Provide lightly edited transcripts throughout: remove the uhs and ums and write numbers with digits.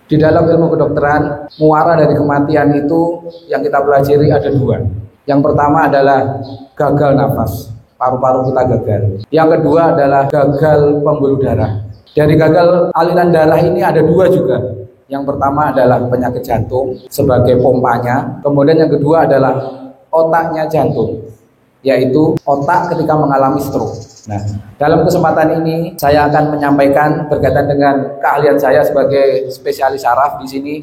Di dalam ilmu kedokteran, muara dari kematian itu yang kita pelajari ada dua. Yang pertama adalah gagal nafas, paru-paru kita gagal. Yang kedua adalah gagal pembuluh darah. Dari gagal aliran darah ini ada dua juga. Yang pertama adalah penyakit jantung sebagai pompanya. Kemudian yang kedua adalah otaknya jantung, yaitu otak ketika mengalami stroke. Nah, dalam kesempatan ini saya akan menyampaikan berkaitan dengan keahlian saya sebagai spesialis saraf di sini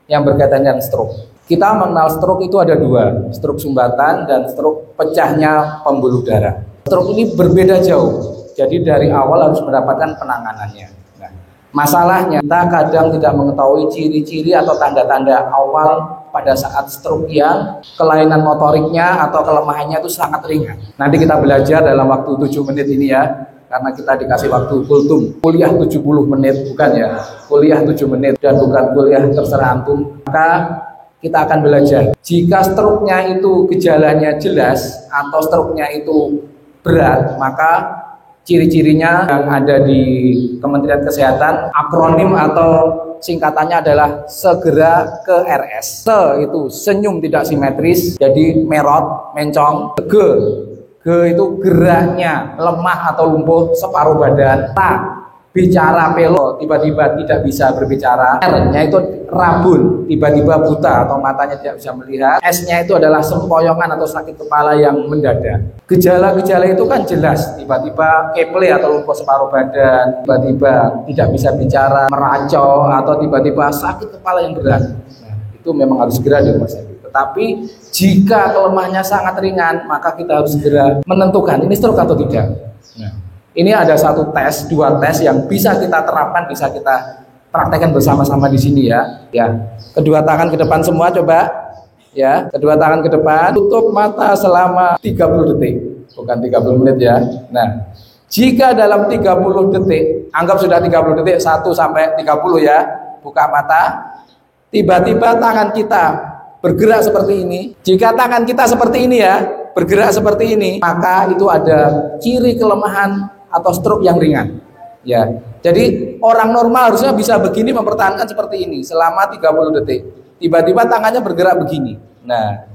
yang berkaitan dengan stroke. Kita mengenal stroke itu ada dua, stroke sumbatan dan stroke pecahnya pembuluh darah. Stroke ini berbeda jauh, jadi dari awal harus mendapatkan penanganannya. Nah, masalahnya kita kadang tidak mengetahui ciri-ciri atau tanda-tanda awal pada saat stroke yang kelainan motoriknya atau kelemahannya itu sangat ringan. Nanti kita belajar dalam waktu 7 menit ini ya, karena kita dikasih waktu kultum, kuliah 70 menit, bukan ya, kuliah 7 menit dan bukan kuliah terserah antum. Maka kita akan belajar, jika stroke-nya itu gejalanya jelas atau stroke-nya itu berat, maka ciri-cirinya yang ada di Kementerian Kesehatan, akronim atau singkatannya adalah segera ke RS. Se itu senyum tidak simetris, jadi merot, mencong. G itu geraknya lemah atau lumpuh separuh badan. Ta bicara pelo, tiba-tiba tidak bisa berbicara. R-nya itu rabun, tiba-tiba buta atau matanya tidak bisa melihat. S-nya itu adalah sempoyongan atau sakit kepala yang mendadak. Gejala-gejala itu kan jelas, tiba-tiba keple atau lumpuh separuh badan, tiba-tiba tidak bisa bicara, meracau, atau tiba-tiba sakit kepala yang berat. Nah, itu memang harus segera di rumah sakit. Tetapi jika kelemahannya sangat ringan, maka kita harus segera menentukan ini stroke atau tidak. Nah, ini ada satu tes, dua tes yang bisa kita terapkan, bisa kita praktekkan bersama-sama di sini ya. Ya, kedua tangan ke depan semua coba. Ya, kedua tangan ke depan, tutup mata selama 30 detik, bukan 30 menit ya. Nah, jika dalam 30 detik, anggap sudah 30 detik, 1 sampai 30 ya, buka mata, tiba-tiba tangan kita bergerak seperti ini. Jika tangan kita seperti ini ya, bergerak seperti ini, maka itu ada ciri kelemahan atau stroke yang ringan. Ya, jadi orang normal harusnya bisa begini mempertahankan seperti ini selama 30 detik. Tiba-tiba tangannya bergerak begini. Nah,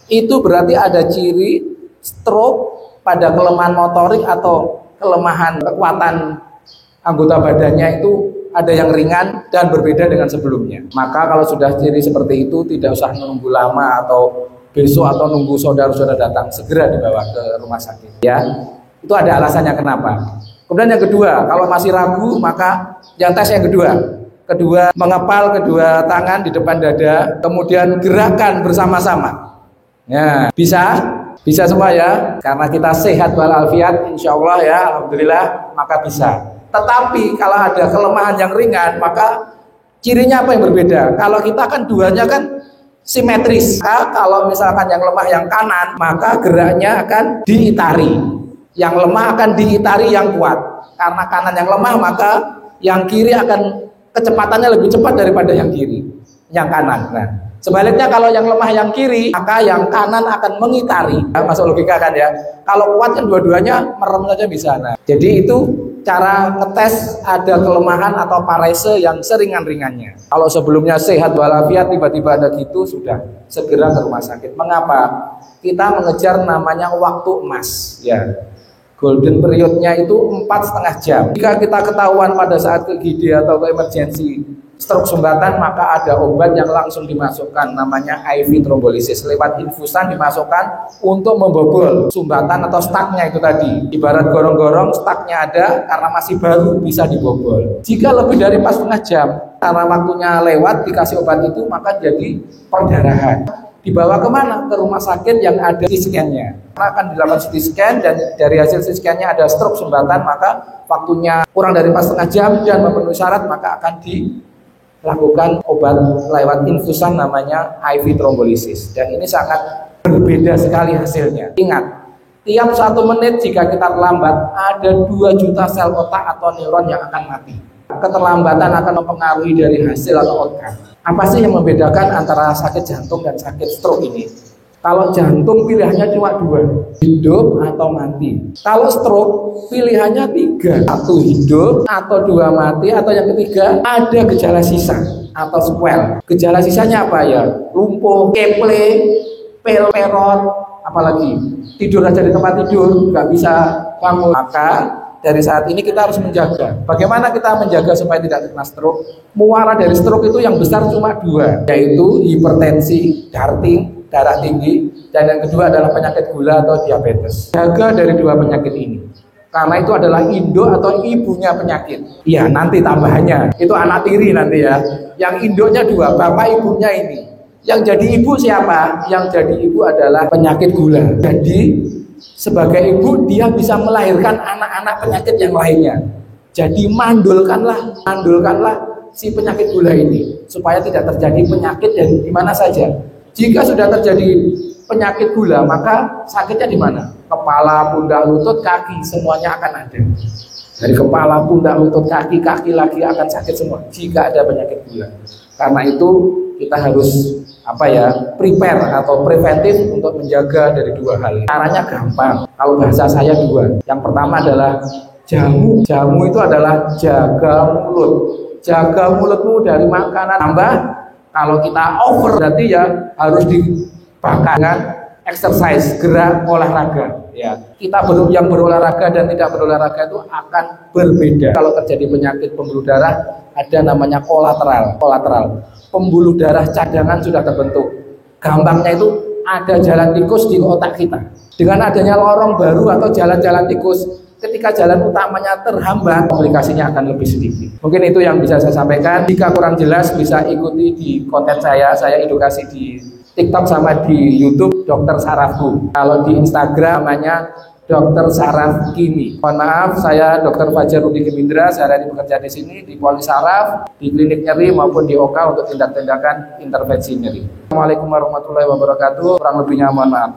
itu berarti ada ciri stroke pada kelemahan motorik atau kelemahan kekuatan anggota badannya itu ada yang ringan dan berbeda dengan sebelumnya. Maka kalau sudah ciri seperti itu tidak usah menunggu lama atau besok atau nunggu saudara-saudara datang, segera dibawa ke rumah sakit. Ya, itu ada alasannya kenapa. Kemudian yang kedua, kalau masih ragu maka yang tes yang kedua. Kedua, mengepal kedua tangan di depan dada, kemudian gerakan bersama-sama. Ya, bisa semua ya, karena kita sehat walafiat, insya Allah ya, alhamdulillah, maka bisa. Tetapi kalau ada kelemahan yang ringan, maka cirinya apa yang berbeda? Kalau kita kan duanya kan simetris. Kalau misalkan yang lemah yang kanan, maka geraknya akan diitari. Yang lemah akan diitari yang kuat. Karena kanan yang lemah, maka yang kiri akan kecepatannya lebih cepat daripada yang kiri, yang kanan. Nah, sebaliknya kalau yang lemah yang kiri, maka yang kanan akan mengitari. Ya, masuk logika kan ya? Kalau kuat kan dua-duanya merem saja bisa. Nah, jadi itu cara ngetes ada kelemahan atau parese yang seringan-ringannya. Kalau sebelumnya sehat walafiat, tiba-tiba ada gitu, sudah segera ke rumah sakit. Mengapa? Kita mengejar namanya waktu emas. Ya. Golden periodnya itu 4,5 jam. Jika kita ketahuan pada saat ke IGD atau ke emergensi stroke sumbatan, maka ada obat yang langsung dimasukkan, namanya IV trombolisis. Lewat infusan dimasukkan untuk membobol sumbatan atau staknya itu tadi. Ibarat gorong-gorong, staknya ada, karena masih baru bisa dibobol. Jika lebih dari 4,5 jam, karena waktunya lewat, dikasih obat itu, maka jadi perdarahan. Dibawa kemana? Ke rumah sakit yang ada CT scan-nya. Akan dilakukan CT scan dan dari hasil CT scan-nya ada stroke sumbatan, maka waktunya kurang dari 4,5 jam dan memenuhi syarat, maka akan dilakukan obat lewat infusan namanya IV trombolisis. Dan ini sangat berbeda sekali hasilnya. Ingat, tiap 1 menit jika kita terlambat, ada 2 juta sel otak atau neuron yang akan mati. Keterlambatan akan mempengaruhi dari hasil atau outcome. Apa sih yang membedakan antara sakit jantung dan sakit stroke ini? Kalau jantung pilihannya cuma 2, hidup atau mati. Kalau stroke pilihannya 3, 1 hidup atau 2 mati, atau yang ketiga ada gejala sisa. atau swell. Gejala sisanya apa ya? Lumpuh, keple, perot, apalagi tidur aja di tempat tidur nggak bisa bangun. Maka dari saat ini kita harus menjaga. Bagaimana kita menjaga supaya tidak kena stroke? Muara dari stroke itu yang besar cuma dua, yaitu hipertensi, darah tinggi, dan yang kedua adalah penyakit gula atau diabetes. Jaga dari dua penyakit ini, karena itu adalah induk atau ibunya penyakit. Iya, nanti tambahannya itu anak tiri nanti ya. Yang induknya dua, bapak ibunya ini. Yang jadi ibu siapa? Yang jadi ibu adalah penyakit gula. Jadi sebagai ibu dia bisa melahirkan anak-anak penyakit yang lainnya. Jadi mandulkanlah si penyakit gula ini supaya tidak terjadi penyakit dari di mana saja. Jika sudah terjadi penyakit gula, maka sakitnya di mana? Kepala, pundak, lutut, kaki, semuanya akan ada. Dari kepala, pundak, lutut, kaki lagi akan sakit semua jika ada penyakit gula. Karena itu kita harus prepare atau preventif untuk menjaga dari dua hal. Caranya gampang. Kalau bahasa saya dua. Yang pertama adalah jamu. Jamu itu adalah jaga mulut. Jaga mulutmu dari makanan tambah. Kalau kita over berarti ya harus dibakar dengan exercise, gerak, olahraga. Ya, kita yang berolahraga dan tidak berolahraga itu akan berbeda. Kalau terjadi penyakit pembuluh darah, ada namanya kolateral. Pembuluh darah cadangan sudah terbentuk. Gampangnya itu ada jalan tikus di otak kita. Dengan adanya lorong baru atau jalan-jalan tikus, ketika jalan utamanya terhambat, komplikasinya akan lebih sedikit. Mungkin itu yang bisa saya sampaikan. Jika kurang jelas bisa ikuti di konten saya edukasi di TikTok sama di YouTube Dr. Sarafku. Kalau di Instagram namanya Dr. Saraf Kimi. Mohon maaf, saya Dr. Fajar Rudi Gemindra. Saya bekerja di sini di Poli Saraf, di klinik nyeri maupun di OKA untuk tindak-tindakan intervensi nyeri. Assalamualaikum warahmatullahi wabarakatuh. Kurang lebihnya mohon maaf.